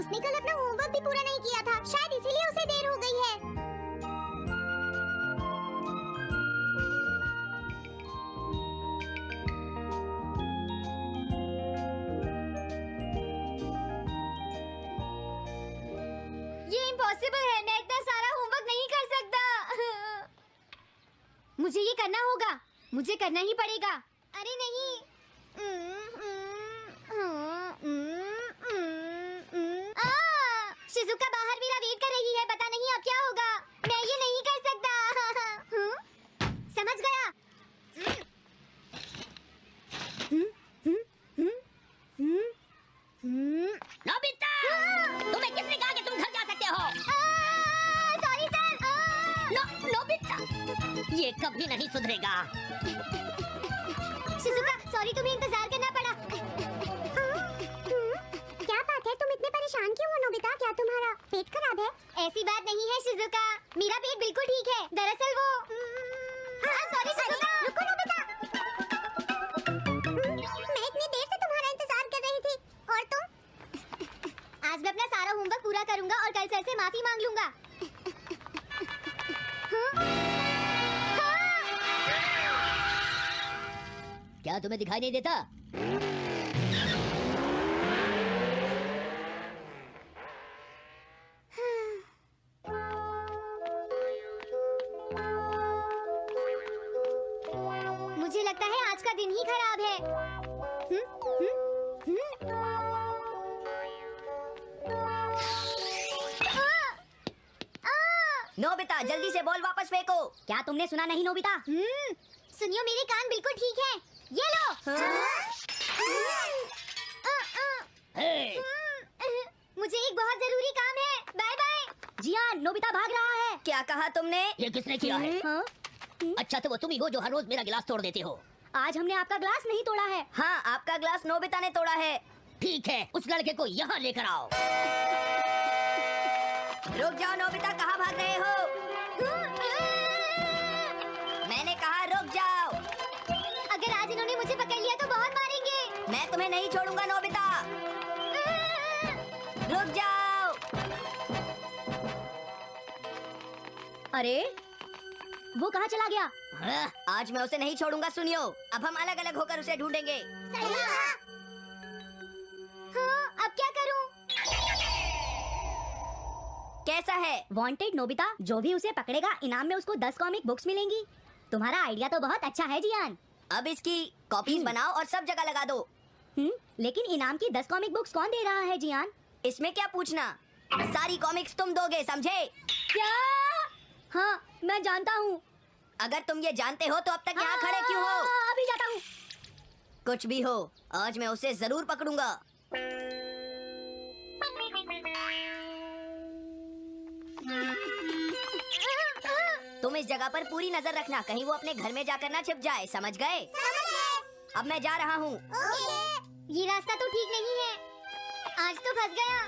उसने कल अपना होमवर्क भी पूरा नहीं किया था, शायद इसीलिए उसे देर हो गई है। ये इम्पॉसिबल है, मैं इतना सारा होमवर्क नहीं कर सकता। मुझे ये करना होगा, मुझे करना ही पड़ेगा। अरे नहीं। शिजुका बाहर मेरा वेट कर रही है, पता नहीं अब क्या होगा। मैं ये नहीं कर सकता। समझ गया। नोबिता, तुम्हें किसने कहा कि तुम घर जा सकते हो? Sorry sir. नोबिता, ये कभी नहीं सुधरेगा। शिजुका, सॉरी, तुम्हें इंतजार करना पड़ा। क्या बात है, तुम इतने परेशान क्यों हो नोबिता? क्या तुम्हारा पेट खराब है? ऐसी बात नहीं है शिजुका, मेरा पेट बिल्कुल ठीक है। दरअसल वो सॉरी शिजुका। रुको नोबिता। मैं इतनी देर से तुम्हारा इंतजार कर रही थी, और तुम? आज मैं अपना सारा होमवर्क पूरा करूंगा और कल सर से माफी मांग लूंगा। क्या तुम्हें दिखाई नहीं देता? मुझे लगता है आज का दिन ही खराब है। नोबिता, जल्दी से बॉल वापस फेंको। क्या तुमने सुना नहीं नोबिता? सुनियो, मेरे कान बिल्कुल ठीक हैं। ये लो। हे, मुझे एक बहुत जरूरी काम है। Bye bye. जियान, नोबिता भाग रहा है। क्या कहा तुमने? ये किसने किया है? अच्छा, तो वो तुम ही हो जो हर रोज मेरा गिलास तोड़ देते हो। आज हमने आपका ग्लास नहीं तोड़ा है। हाँ, आपका ग्लास नोबिता ने तोड़ा है। ठीक है, उस लड़के को यहाँ लेकर आओ। रुक जाओ नोबिता, कहाँ भाग रहे हो? मैंने कहा रुक जाओ। अगर आज इन्होंने मुझे पकड़ लिया तो बहुत मारेंगे। मैं तुम्हें नहीं छोड़ूंगा नोबिता। रुक जाओ। अरे, वो कहाँ चला गया? आज मैं उसे नहीं छोड़ूंगा। सुनियो, अब हम अलग अलग होकर उसे ढूंढेंगे। अब क्या करूं? कैसा है? वांटेड नोबिता, जो भी उसे पकड़ेगा इनाम में उसको 10 कॉमिक बुक्स मिलेंगी। तुम्हारा आइडिया तो बहुत अच्छा है जियान। अब इसकी कॉपीज बनाओ और सब जगह लगा दो। लेकिन इनाम की 10 कॉमिक बुक्स कौन दे रहा है जियान? इसमें क्या पूछना, सारी कॉमिक्स तुम दोगे, समझे? क्या? हाँ, मैं जानता हूँ। अगर तुम ये जानते हो तो अब तक यहाँ खड़े क्यों हो? अभी जाता हूँ। कुछ भी हो, आज मैं उसे जरूर पकड़ूंगा। तुम इस जगह पर पूरी नजर रखना, कहीं वो अपने घर में जाकर ना छिप जाए, समझ गए? अब मैं जा रहा हूँ। ये रास्ता तो ठीक नहीं है, आज तो फंस गया।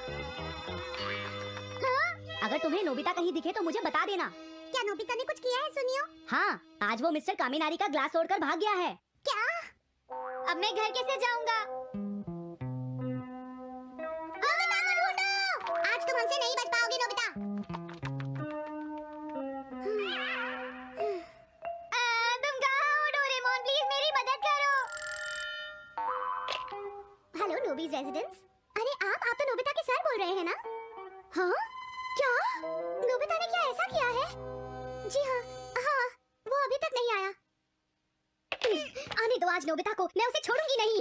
अगर तुम्हें नोबिता कहीं दिखे तो मुझे बता देना। क्या नोबिता ने कुछ किया है सुनियो? हाँ, आज वो मिस्टर कामिनारी का ग्लास तोड़कर भाग गया है। क्या? अब मैं घर कैसे जाऊंगा? नोबिता को ढूंढो। आज तुम हमसे नहीं बच पाओगे नोबिता। तुम कहाँ हो डोरेमोन? प्लीज मेरी मदद करो। Hello Nobi's residence. अरे आप तो नोबिता के सर बोल रहे हैं ना? हाँ? क्या? नोबिता ने क्या ऐसा किया है? जी हाँ, वो अभी तक नहीं आया। आने दो आज नोबिता को, मैं उसे छोड़ूंगी नहीं।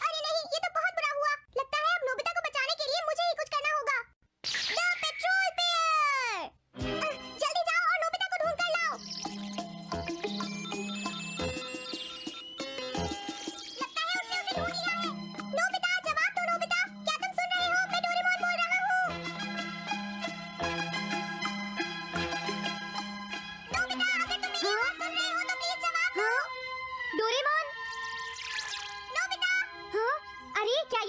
अरे नहीं, ये तो बहुत बुरा हुआ। लगता है अब नोबिता को बचाने के लिए मुझे ही कुछ करना होगा। The petrol pair! जल्दी जाओ और नोबिता को ढूंढ कर लाओ। लगता है उसने उसे ढूंढ लिया है। नोबिता, जवाब दो नोबिता। क्या तुम सुन रहे हो? मैं डोरेमोन बोल रहा हूँ। नोबिता, अगर तुम मेरी आवाज सुन रहे हो तो प्लीज जवाब दो। डोरेमोन? नोबिता! हाँ? अरे क्या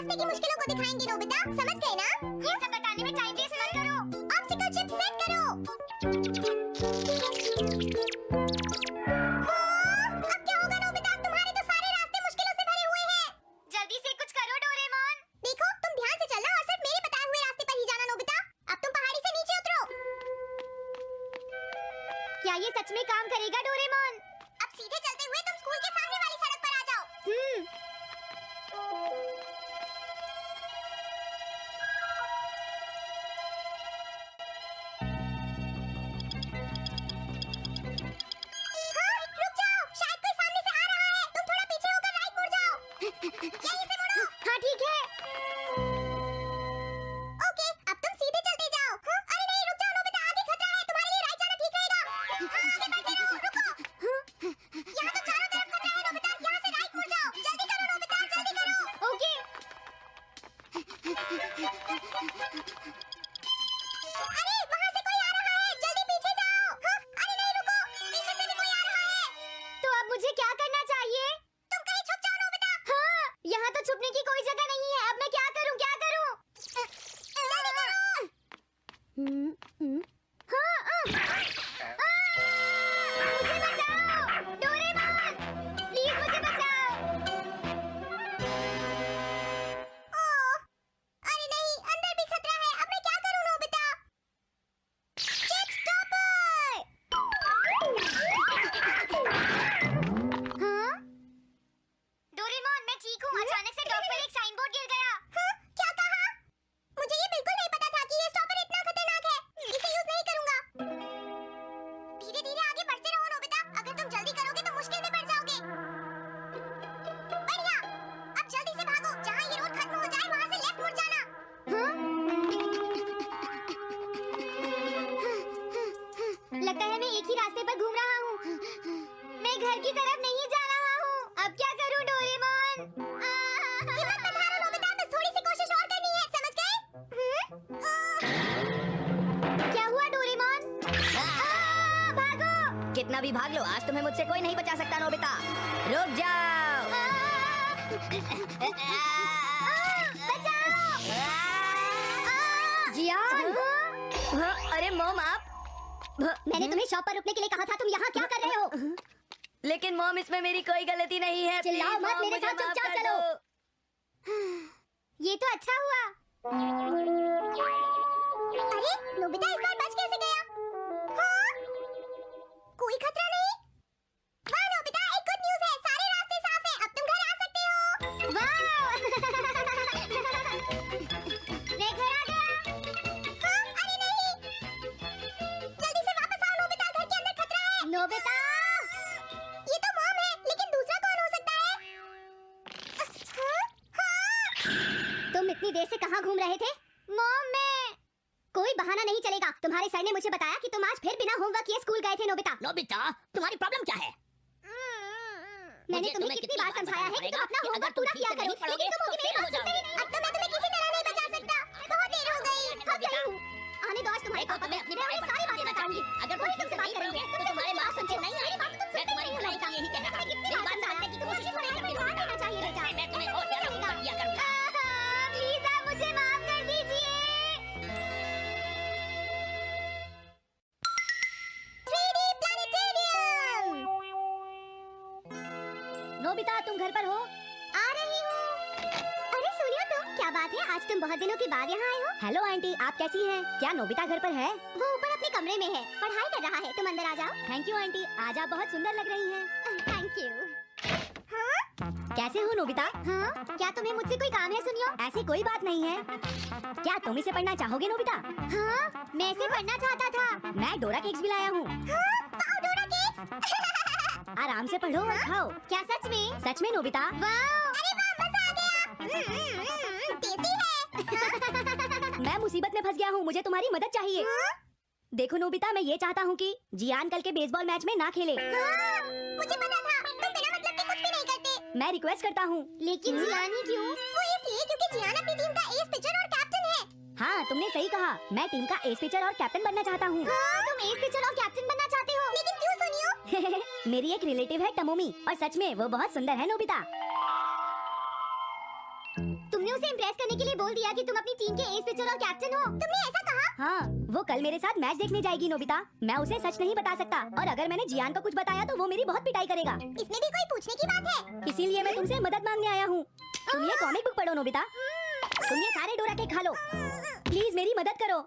रास्ते की मुश्किलों को दिखाएंगे नोबिता, समझ गए ना? ये सब बताने में टाइम वेस्ट मत करो। ऑब्स्टिकल चिप सेट करो। अब क्या होगा नोबिता? तुम्हारे तो सारे रास्ते मुश्किलों से भरे हुए हैं। जल्दी से कुछ करो डोरेमोन। देखो, तुम ध्यान से चलना और सिर्फ मेरे बताए हुए रास्ते पर ही जाना नोबिता। अब तुम पहाड़ी से नीचे उतरो। क्या ये सच में काम करेगा डोरेमोन? अब सीधे चलते हुए तुम स्कूल के सामने वाली सड़क पर आ जाओ। हाँ, रुक जाओ, शायद कोई सामने से आ रहा है। तुम थोड़ा पीछे होकर राइट मुड़ जाओ। यहीं से मुड़ो। हाँ ठीक है। ओके, अब तुम सीधे चलते जाओ। हाँ? अरे नहीं, रुक जाओ नोबिता, आगे खतरा है। तुम्हारे लिए राइट जाना ठीक रहेगा। हाँ, आगे बढ़ते रहो, रुको। यहाँ तो चारों तरफ खतरा है नोबिता, यहाँ से राइट मुड़ जाओ। जल्दी करो नोबिता, जल्दी करो। ओके। अरे वहाँ से कोई आ रहा है, जल्दी पीछे जाओ। हाँ? अरे नहीं, रुको, पीछे से भी कोई आ रहा है। तो अब मुझे क्या करना चाहिए? तुम कहीं छुप जाओ नोबिता। हाँ, यहाँ तो छुपने की कोई जगह नहीं है। अब मैं क्या करूँ, क्या करूँ? जल्दी करो। हाँ, मुझे बचाओ, डोरेमोन, प्लीज मुझे बचाओ। ओह, अरे नहीं, अंदर भी खतरा है। अब मैं क्या करूँ नोबिता? Chip stopper. हाँ? डोरेमोन, मैं ठीक हूँ। अचानक से डॉग पर एक साइन बोर्ड गिर गया। हाँ? क्या कहा? मुझे ये बिल्कुल नहीं पता था कि ये स्टॉपर इतना खतरनाक है। इसे यूज नहीं करूंगा। धीरे-धीरे आगे बढ़ते रहो नोबिता। अगर तुम जल्दी करोगे तो मुश्किल में पड़ जाओगे। बढ़िया। अब जल्दी से भागो। जहाँ ये रोड खत्म हो जाए वहाँ से लेफ्ट मुड़ जाना। लगता है मैं एक ही रास्ते पर घूम रहा हूँ। मैं घर की तरफ नहीं जा रहा हूँ। अब क्या करूँ डोरेमोन? हिम्मत मत हारो नोबिता, बस थोड़ी सी कोशिश और करनी है, समझ गए? क्या हुआ डोरेमोन? भागो! कितना भी भाग लो, आज तुम्हें मुझसे कोई नहीं बचा सकता नोबिता। रुक जाओ। बचाओ! जियान! अरे मॉम, आप मैंने तुम्हें शॉप पर रुकने के लिए कहा था। तुम यहाँ क्या कर रहे हो? लेकिन मॉम, इसमें मेरी कोई गलती नहीं है। चिल्लाओ Please, मत, मॉम, मेरे मुझे साथ माफ चुपचाप कर चलो। दो। ये तो अच्छा हुआ। अरे नोबिता इस बार बच कैसे गया? हाँ? कोई खतरा नहीं? वाह नोबिता, एक गुड न्यूज़ है, सारे रास्ते साफ हैं। अब तुम घर आ सकते हो। वाह! मैं घर आ गया। हाँ? अरे नहीं, जल्दी से वापस आओ नोबिता, घर के अंदर खतरा है। नोबिता! ये तो मॉम है, लेकिन दूसरा कौन हो सकता है? हाँ? हाँ? तुम इतनी देर से कहाँ घूम रहे थे? मॉम, मैं कोई बहाना नहीं चलेगा। तुम्हारे सर ने मुझे बताया कि तुम आज फिर बिना होमवर्क किए स्कूल गए थे नोबिता। नोबिता, तुम्हारी प्रॉब्लम क्या है? मैंने तुम्हें कितनी बार समझाया है कि तुम अपना होमवर्क पूरा किया करो, लेकिन तुम मेरी बात सुनते ही नहीं। अब तो मैं तुम्हें किसी तरह नहीं बचा सकता। बहुत देर हो गई। थक गई हूँ। आने दो आज तुम्हारे पापा को। मैं उन्हें सारी बातें बताऊंगी। अगर कोई तुमसे बात करेंगे तो तुम्हारे माँ सुनते नहीं आएगी। बात तुम सुनते नहीं हो नोबिता। यही कहना है। कितनी बार समझाया कि कोशिश करें कि तुम्हें ध्यान देना चाहिए बेटा। मैं तुम्हें और ज्यादा होमवर्क किया करूंगा। प्लीज आप मुझे माफ कर दीजिए। 3D planetarium. नोबिता, तुम घर पर हो? आ रही हूँ। अरे सुनियो तुम, क्या बात है? आज तुम बहुत दिनों के बाद यहाँ आए हो। हेलो आंटी, आप कैसी हैं? क्या नोबिता घर पर है? वो ऊपर अपने कमरे में है, पढ़ाई कर रहा है। तुम अंदर आ जाओ। थैंक यू आंटी, आज आप बहुत सुंदर लग रही हैं। Thank you. कैसे हो नोबिता? हाँ, क्या तुम्हें मुझसे कोई काम है सुनियो? ऐसी कोई बात नहीं है। क्या तुम इसे पढ़ना चाहोगे नोबिता? हाँ, मैं इसे पढ़ना चाहता था। मैं डोरा केक्स भी लाया हूँ। वाओ डोरा केक्स। आराम से पढ़ो और खाओ। क्या सच में? सच में नोबिता? वाह! अरे वाह, मजा आ गया। टेस्टी है। मैं मुसीबत में फंस गया हूँ, मुझे तुम्हारी मदद चाहिए। देखो नोबिता, मैं ये चाहता हूँ कि जियान कल के बेसबॉल मैच में ना खेले। मुझे पता था, तुम बिना मतलब के कुछ भी नहीं करते। मैं रिक्वेस्ट करता हूँ। लेकिन जियान ही क्यों? वो इसलिए क्योंकि जियान अपनी टीम का एस पिचर और कैप्टन है। हाँ, तुमने सही कहा। मैं टीम का एस पिचर और कैप्टन बनना चाहता हूँ। तुम एस पिचर और कैप्टन बनना चाहते हो? लेकिन क्यों सुनियो? मेरी एक रिलेटिव है टमोमी, और सच में वो बहुत सुंदर है नोबिता। तुमने उसे इम्प्रेस करने के लिए बोल दिया कि तुम अपनी टीम के एस पिचर और कैप्टन हो। तुमने ऐसा कहा? हाँ, वो कल मेरे साथ मैच देखने जाएगी नोबिता। मैं उसे सच नहीं बता सकता और अगर मैंने जियान को कुछ बताया तो वो मेरी बहुत पिटाई करेगा। इसमें भी कोई पूछने की बात है? इसीलिए मैं तुमसे मदद मांगने आया हूँ। तुम ये कॉमिक बुक पढ़ो नोबिता। तुम ये सारे डोरा केक खा लो। प्लीज मेरी मदद करो।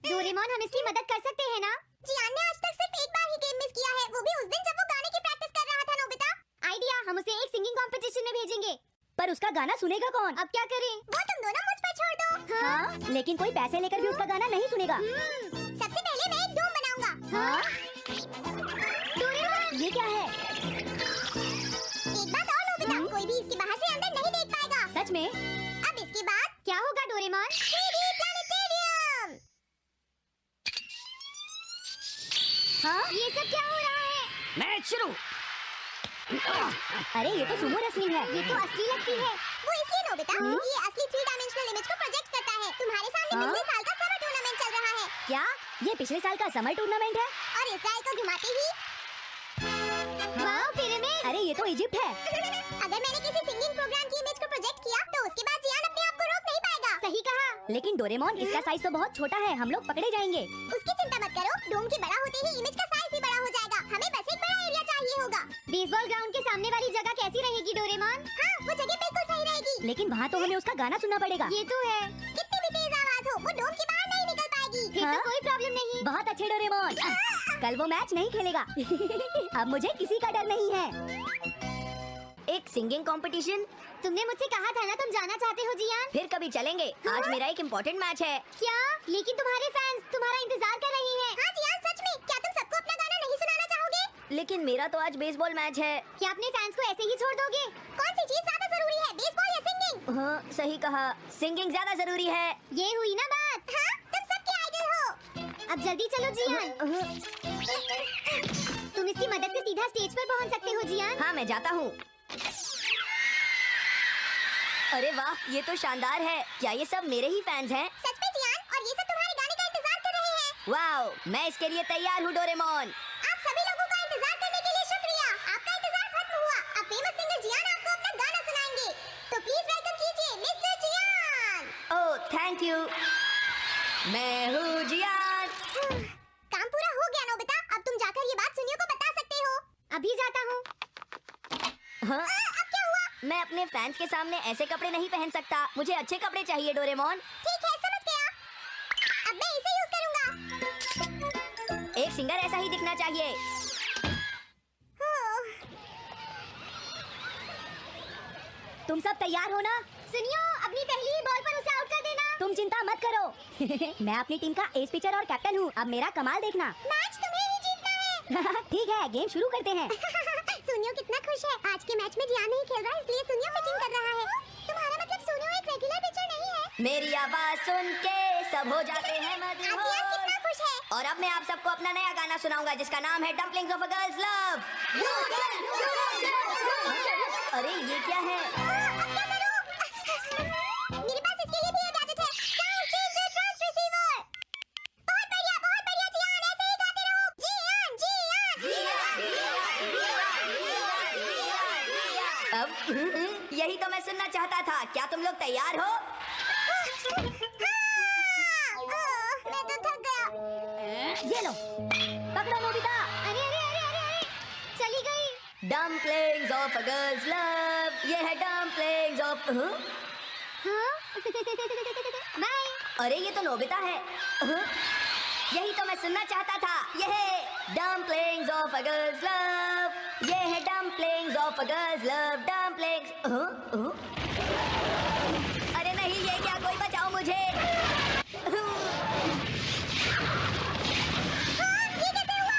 डोरेमोन, हम इसकी मदद कर सकते हैं ना? जियान ने आज तक सिर्फ एक बार ही गेम मिस किया है, वो भी उस दिन जब वो गाने की प्रैक्टिस कर रहा था। नोबिता, आइडिया, हम उसे एक सिंगिंग कंपटीशन में भेजेंगे। पर उसका गाना सुनेगा कौन? अब क्या करें? वो तुम दोनों मुझ पर छोड़ दो। हाँ, लेकिन कोई पैसे लेकर भी उसका गाना नहीं सुनेगा। सबसे पहले मैं एक डोम बनाऊंगा। हाँ? डोरेमोन, ये क्या है? एक बात और नोबिता, कोई भी इसके बाहर से अंदर नहीं देख पाएगा। सच में? अब इसके बाद क्या होगा डोरेमोन? 3D planetarium. हाँ? ये सब क्या हो रहा है? मैच शुरू। अरे ये तो सुमो रेसलिंग है। ये तो असली लगती है। वो इसलिए नोबिता, ये असली 3 डायमेंशनल इमेज को प्रोजेक्ट करता है। तुम्हारे सामने पिछले साल का समर टूर्नामेंट चल रहा है। क्या ये पिछले साल का समर टूर्नामेंट है? और इसराइल को घुमाते ही वाओ, पिरामिड। अरे ये तो इजिप्ट है। अगर मैंने किसी सिंगिंग प्रोग्राम की इमेज को प्रोजेक्ट किया तो उसके बाद जियान अपने आप को रोक नहीं पाएगा। सही कहा। लेकिन डोरेमोन, इसका साइज तो बहुत छोटा है, हम लोग पकड़े जाएंगे। उसकी चिंता मत करो, डोम के बड़ा होते ही इमेज का साइज भी बड़ा हो जाएगा। हमें बस एक बड़ा एरिया चाहिए होगा। बेसबॉल ग्राउंड के सामने वाली जगह कैसी रहेगी डोरेमोन? हाँ, वो जगह बिल्कुल सही रहेगी। लेकिन वहाँ तो हमें उसका गाना सुनना पड़ेगा। ये तो है। कितनी भी तेज आवाज हो, वो डोम के बाहर नहीं निकल पाएगी। फिर हाँ? तो कोई प्रॉब्लम नहीं। बहुत अच्छे डोरेमोन। कल वो मैच नहीं खेलेगा। अब मुझे किसी का डर नहीं है। एक सिंगिंग कंपटीशन? तुमने मुझसे कहा था ना तुम जाना चाहते हो जियान। फिर कभी चलेंगे। आज मेरा एक इम्पोर्टेंट मैच है। क्या? लेकिन तुम्हारे फैंस तुम्हारा इंतजार कर रहे हैं। हाँ जियान, सच में। क्या तुम सबको अपना गाना नहीं सुनाना चाहोगे? लेकिन मेरा तो आज बेसबॉल मैच है। क्या अपने फैंस को ऐसे ही छोड़ दोगे? कौन सी चीज ज्यादा जरूरी है, बेसबॉल या सिंगिंग? हाँ, सही कहा, सिंगिंग ज्यादा जरूरी है। ये हुई ना बात। हाँ, तुम सबके आइडल हो। अब जल्दी चलो जियान। तुम इसकी मदद से सीधा स्टेज पर पहुंच सकते हो जियान। हाँ, मैं जाता हूँ। अरे वाह, ये तो शानदार है। क्या ये सब मेरे ही फैंस हैं? सच में जियान, और ये सब तुम्हारे गाने का इंतजार कर रहे हैं। वाओ, मैं इसके लिए तैयार हूँ डोरेमोन। आप सभी लोगों का इंतजार करने के लिए शुक्रिया। आपका इंतजार खत्म हुआ। अब फेमस सिंगर जियान आपको अपना गाना सुनाएंगे। तो प्लीज वेलकम कीजिए mister Jiyan. Oh, thank you. मैं हूँ जियान। काम पूरा हो गया नोबिता। अब तुम जाकर ये बात सुनियो को बता सकते हो। अभी जाता हूँ। हाँ? अब क्या हुआ? मैं अपने फैंस के सामने ऐसे कपड़े नहीं पहन सकता। मुझे अच्छे कपड़े चाहिए डोरेमोन। ठीक है, समझ गया। अब मैं इसे यूज करूंगा। एक सिंगर ऐसा ही दिखना चाहिए। तुम सब तैयार हो ना? सुनियो, अपनी पहली ही बॉल पर उसे आउट कर देना। तुम चिंता मत करो। मैं अपनी टीम का एस पिचर और कैप्टन हूँ। अब मेरा कमाल देखना। मैच तुम्हें ही जीतना है। ठीक है, गेम शुरू करते हैं। सुनियो कितना खुश है। आज के मैच में जियान नहीं खेल रहा, इसलिए सुनियो पिचिंग कर रहा है। तुम्हारा मतलब सुनियो एक रेगुलर पिचर नहीं है? मेरी आवाज सुन के सब हो जाते हैं आज जियान मदहोश। कितना खुश है। और अब मैं आप सबको अपना नया गाना सुनाऊंगा जिसका नाम है dumplings of a girls love. अरे ये क्या है? अब क्या करूं? मेरे पास इसके लिए भी एक गैजेट है। Sound changer transreceiver. बहुत बढ़िया जियान, ऐसे ही गाते रहो। जियान अब यही तो मैं सुनना चाहता था। क्या तुम लोग तैयार हो? मैं तो थक गया। ये लो, पकड़ो नोबिता। अरे चली गई। Dumplings of a girls love. ये है डम्पलिंग्स ऑफ। बाय। अरे ये तो नोबिता है। यही तो मैं सुनना चाहता था। ये है dumplings of a girls love. ये है dumplings of a girls love. Dumplings. अरे नहीं, ये क्या? कोई बचाओ मुझे। ये कैसे हुआ?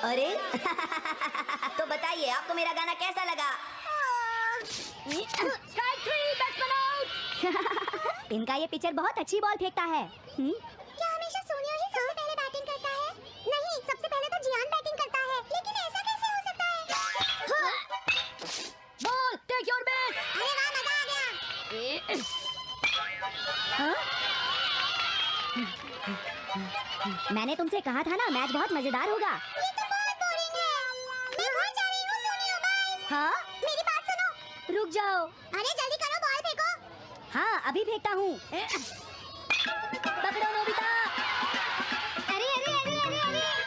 अरे तो बताइए, आपको मेरा गाना कैसा लगा? Strike 3, batsman out. इनका ये पिचर बहुत अच्छी बॉल फेंकता है। क्या हमेशा सोनिया ही सबसे पहले बैटिंग करता है? नहीं, सबसे पहले तो जियान बैटिंग करता है। लेकिन ऐसा कैसे हो सकता है? Ball, take your base. अरे वाह, मजा आ गया। मैंने तुमसे कहा था ना, मैच बहुत मजेदार होगा। ये तो बहुत बोरिंग है। हाँ मेरी बात सुनो। रुक जाओ। अरे जल्दी करो, बॉल फेंको। हाँ अभी फेंकता हूँ। पकड़ो नोबिता।